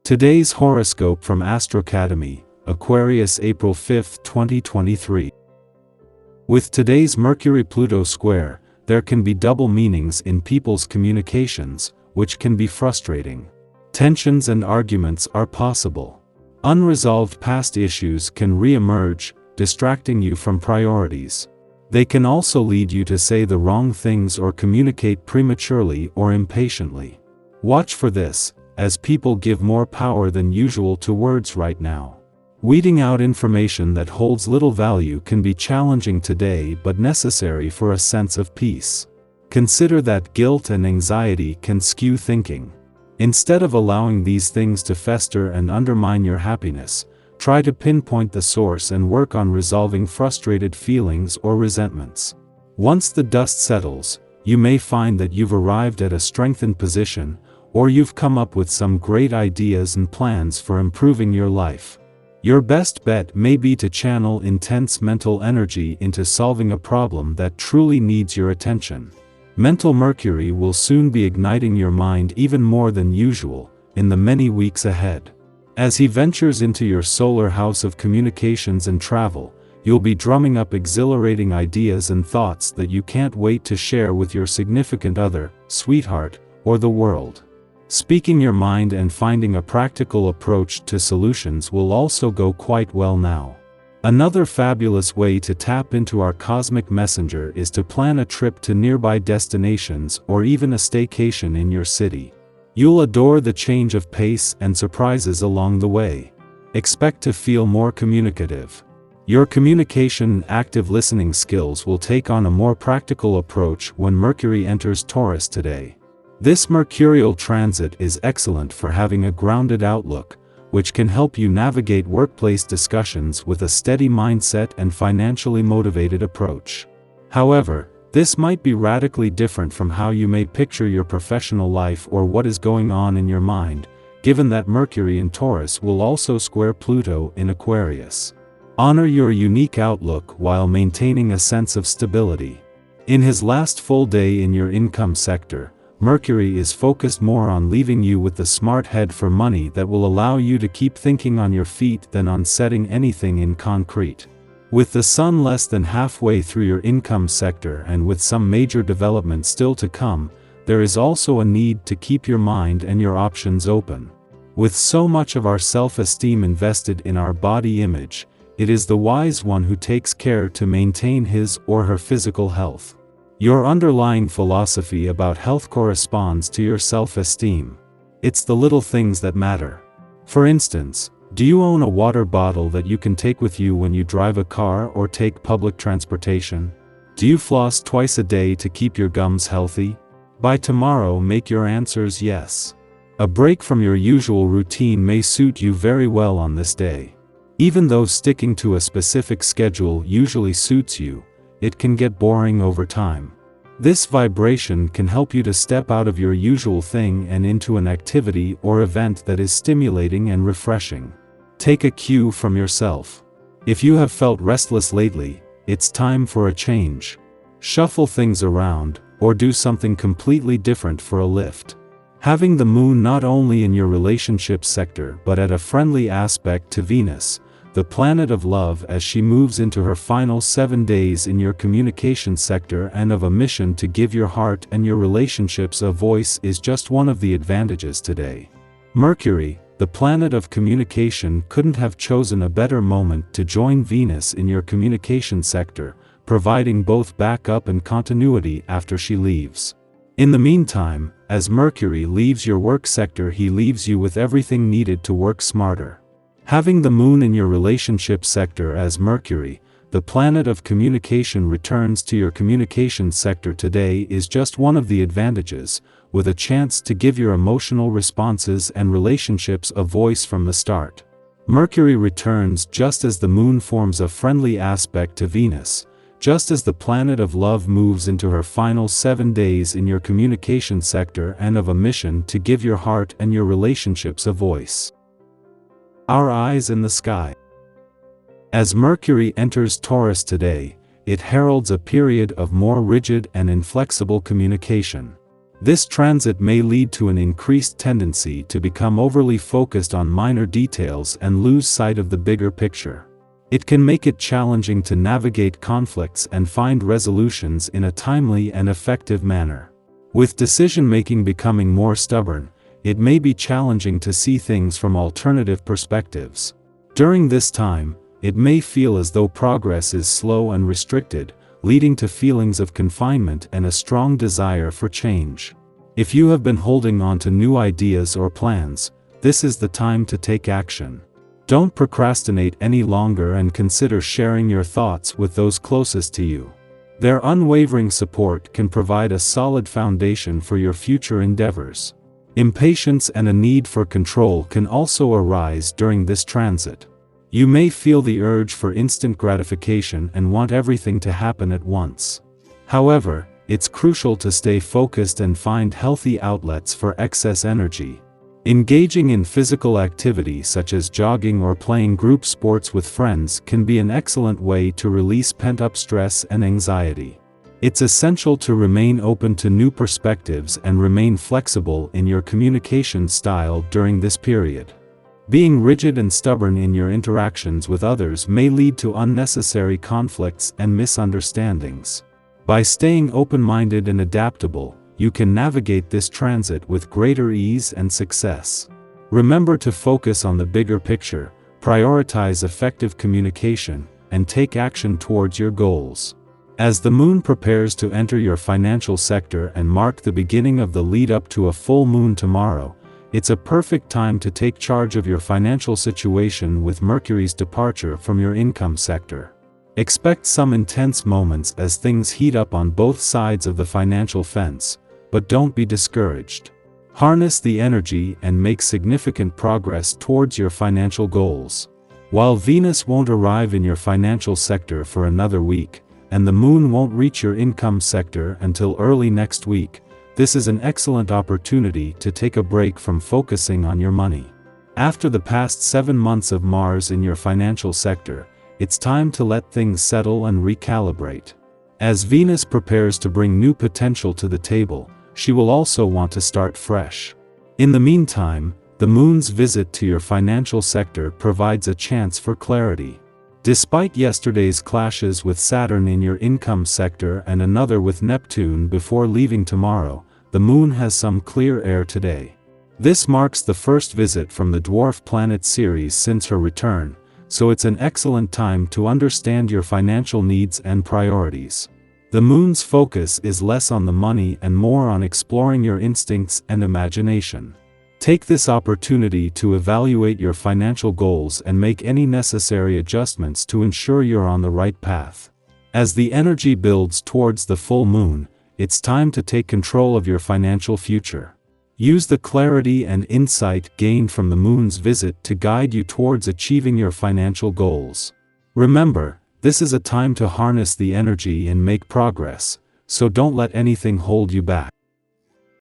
Today's horoscope from Astrocademy, Aquarius April 5, 2023. With today's Mercury-Pluto square, there can be double meanings in people's communications, which can be frustrating. Tensions and arguments are possible. Unresolved past issues can re-emerge, distracting you from priorities. They can also lead you to say the wrong things or communicate prematurely or impatiently. Watch for this, as people give more power than usual to words right now. Weeding out information that holds little value can be challenging today but necessary for a sense of peace. Consider that guilt and anxiety can skew thinking. Instead of allowing these things to fester and undermine your happiness, try to pinpoint the source and work on resolving frustrated feelings or resentments. Once the dust settles, you may find that you've arrived at a strengthened position, or you've come up with some great ideas and plans for improving your life. Your best bet may be to channel intense mental energy into solving a problem that truly needs your attention. Mental Mercury will soon be igniting your mind even more than usual, in the many weeks ahead. As he ventures into your solar house of communications and travel, you'll be drumming up exhilarating ideas and thoughts that you can't wait to share with your significant other, sweetheart, or the world. Speaking your mind and finding a practical approach to solutions will also go quite well now. Another fabulous way to tap into our cosmic messenger is to plan a trip to nearby destinations or even a staycation in your city. You'll adore the change of pace and surprises along the way. Expect to feel more communicative. Your communication and active listening skills will take on a more practical approach when Mercury enters Taurus today. This mercurial transit is excellent for having a grounded outlook, which can help you navigate workplace discussions with a steady mindset and financially motivated approach. However, this might be radically different from how you may picture your professional life or what is going on in your mind, given that Mercury in Taurus will also square Pluto in Aquarius. Honor your unique outlook while maintaining a sense of stability. In his last full day in your income sector, Mercury is focused more on leaving you with the smart head for money that will allow you to keep thinking on your feet than on setting anything in concrete. With the Sun less than halfway through your income sector and with some major development still to come, there is also a need to keep your mind and your options open. With so much of our self-esteem invested in our body image, it is the wise one who takes care to maintain his or her physical health. Your underlying philosophy about health corresponds to your self-esteem. It's the little things that matter. For instance, do you own a water bottle that you can take with you when you drive a car or take public transportation? Do you floss twice a day to keep your gums healthy? By tomorrow, make your answers yes. A break from your usual routine may suit you very well on this day. Even though sticking to a specific schedule usually suits you, it can get boring over time. This vibration can help you to step out of your usual thing and into an activity or event that is stimulating and refreshing. Take a cue from yourself. If you have felt restless lately, it's time for a change. Shuffle things around, or do something completely different for a lift. Having the moon not only in your relationship sector but at a friendly aspect to Venus, the planet of love, as she moves into her final 7 days in your communication sector and of a mission to give your heart and your relationships a voice, is just one of the advantages today. Mercury, the planet of communication, couldn't have chosen a better moment to join Venus in your communication sector, providing both backup and continuity after she leaves. In the meantime, as Mercury leaves your work sector, he leaves you with everything needed to work smarter. Having the moon in your relationship sector as Mercury, the planet of communication, returns to your communication sector today is just one of the advantages, with a chance to give your emotional responses and relationships a voice from the start. Mercury returns just as the moon forms a friendly aspect to Venus, just as the planet of love moves into her final 7 days in your communication sector and of a mission to give your heart and your relationships a voice. Our eyes in the sky. As Mercury enters Taurus today, it heralds a period of more rigid and inflexible communication. This transit may lead to an increased tendency to become overly focused on minor details and lose sight of the bigger picture. It can make it challenging to navigate conflicts and find resolutions in a timely and effective manner. With decision-making becoming more stubborn, it may be challenging to see things from alternative perspectives. During this time, it may feel as though progress is slow and restricted, leading to feelings of confinement and a strong desire for change. If you have been holding on to new ideas or plans, this is the time to take action. Don't procrastinate any longer and consider sharing your thoughts with those closest to you. Their unwavering support can provide a solid foundation for your future endeavors. Impatience and a need for control can also arise during this transit. You may feel the urge for instant gratification and want everything to happen at once. However, it's crucial to stay focused and find healthy outlets for excess energy. Engaging in physical activity such as jogging or playing group sports with friends can be an excellent way to release pent-up stress and anxiety. It's essential to remain open to new perspectives and remain flexible in your communication style during this period. Being rigid and stubborn in your interactions with others may lead to unnecessary conflicts and misunderstandings. By staying open-minded and adaptable, you can navigate this transit with greater ease and success. Remember to focus on the bigger picture, prioritize effective communication, and take action towards your goals. As the moon prepares to enter your financial sector and mark the beginning of the lead-up to a full moon tomorrow, it's a perfect time to take charge of your financial situation with Mercury's departure from your income sector. Expect some intense moments as things heat up on both sides of the financial fence, but don't be discouraged. Harness the energy and make significant progress towards your financial goals. While Venus won't arrive in your financial sector for another week, and the moon won't reach your income sector until early next week, this is an excellent opportunity to take a break from focusing on your money. After the past 7 months of Mars in your financial sector, it's time to let things settle and recalibrate. As Venus prepares to bring new potential to the table, she will also want to start fresh. In the meantime, the moon's visit to your financial sector provides a chance for clarity. Despite yesterday's clashes with Saturn in your income sector and another with Neptune before leaving tomorrow, the moon has some clear air today. This marks the first visit from the dwarf planet Ceres since her return, so it's an excellent time to understand your financial needs and priorities. The moon's focus is less on the money and more on exploring your instincts and imagination. Take this opportunity to evaluate your financial goals and make any necessary adjustments to ensure you're on the right path. As the energy builds towards the full moon, it's time to take control of your financial future. Use the clarity and insight gained from the moon's visit to guide you towards achieving your financial goals. Remember, this is a time to harness the energy and make progress, so don't let anything hold you back.